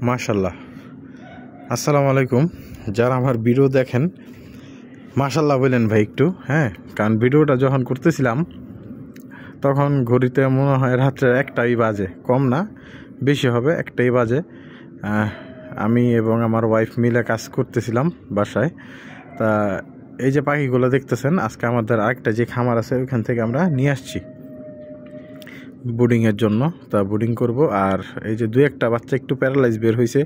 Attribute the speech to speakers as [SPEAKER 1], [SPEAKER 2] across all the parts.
[SPEAKER 1] মাশাল্লাহ। আসসালামু আলাইকুম। যারা আমার ভিডিও দেখেন মাশাল্লাহ বলেন ভাই একটু, হ্যাঁ, কারণ ভিডিওটা যখন করতেছিলাম তখন ঘড়িতে মনে হয় রাত্রে 1টাই বাজে, কম না বেশি হবে, 1টাই বাজে। আমি এবং আমার ওয়াইফ মিলে কাজ করতেছিলাম বাসায়। তা এই যে পাখিগুলো দেখতেছেন, আজকে আমাদের আরেকটা যে খামার আছে ওইখান থেকে আমরা নিয়ে আসছি বুডিংয়ের জন্য। তা বুডিং করব। আর এই যে 2-1টা বাচ্চা একটু প্যারালাইজ বের হয়েছে,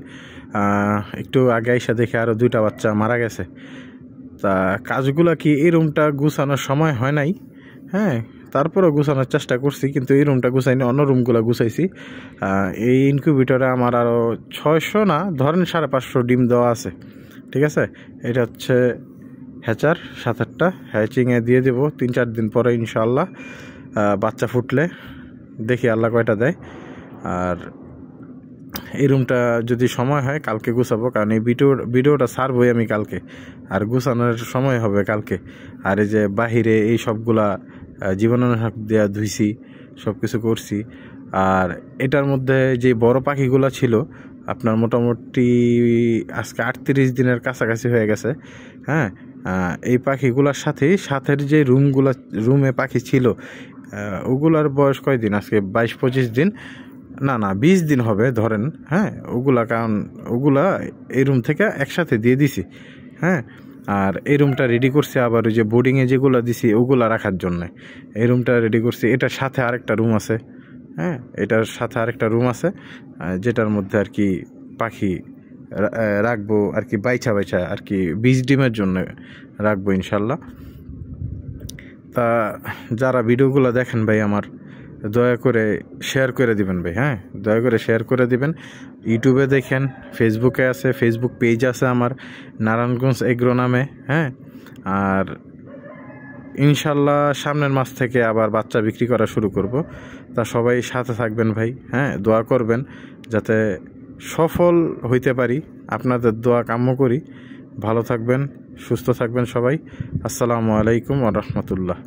[SPEAKER 1] একটু আগে এসে দেখে আরও 2টা বাচ্চা মারা গেছে। তা কাজগুলো কি এই রুমটা গুছানোর সময় হয় নাই, হ্যাঁ, তারপরেও গুছানোর চেষ্টা করছি, কিন্তু এই রুমটা গুছাইনি, অন্য রুমগুলো গুছাইছি। এই ইনকিউবেটরে আমার আরও 600 না ধরেন 550 ডিম দেওয়া আছে, ঠিক আছে। এটা হচ্ছে হ্যাচার, 7-8টা হ্যাচিংয়ে দিয়ে দেবো 3-4 দিন পরে ইনশাআল্লাহ। বাচ্চা ফুটলে দেখি আল্লাহ কয়টা দেয়। আর এই রুমটা যদি সময় হয় কালকে গুছাবো, কারণ এই ভিডিওটা ছাড়বই আমি কালকে, আর গুছানোর সময় হবে কালকে। আর এই যে বাহিরে এই সবগুলা জীবাণুনাশক দেওয়া ধুইছি, সব কিছু করছি। আর এটার মধ্যে যে বড় পাখিগুলো ছিল আপনার মোটামুটি আজকে 38 দিনের কাছাকাছি হয়ে গেছে, হ্যাঁ। এই পাখিগুলোর সাথের যে রুমে পাখি ছিল ওগুলার বয়স কয়দিন, আজকে 22-25 দিন, না 20 দিন হবে ধরেন, হ্যাঁ। কারণ ওগুলা এই রুম থেকে একসাথে দিয়ে দিছি, হ্যাঁ। আর এই রুমটা রেডি করছি আবার ওই যে বোর্ডিংয়ে যেগুলো দিছি ওগুলা রাখার জন্য এই রুমটা রেডি করছি। এটার সাথে আরেকটা রুম আছে, হ্যাঁ, এটার সাথে আরেকটা রুম আছে, যেটার মধ্যে আর কি পাখি রাখবো আর কি, বাইছা আর কি 20 ডিমের জন্য রাখবো ইনশাল্লাহ। তা যারা ভিডিওগুলো দেখেন ভাই আমার, দয়া করে শেয়ার করে দিবেন ভাই, হ্যাঁ, দয়া করে শেয়ার করে দিবেন। ইউটিউবে দেখেন, ফেসবুকে আছে, ফেসবুক পেজ আছে আমার নারায়ণগঞ্জ এগ্রো নামে, হ্যাঁ। আর ইনশাল্লাহ সামনের মাস থেকে আবার বাচ্চা বিক্রি করা শুরু করব। তা সবাই সাথে থাকবেন ভাই, হ্যাঁ, দোয়া করবেন যাতে সফল হইতে পারি, আপনাদের দোয়া কাম্য করি। ভালো থাকবেন, সুস্থ থাকবেন সবাই। আসসালামু আলাইকুম ওয়া রাহমাতুল্লাহ।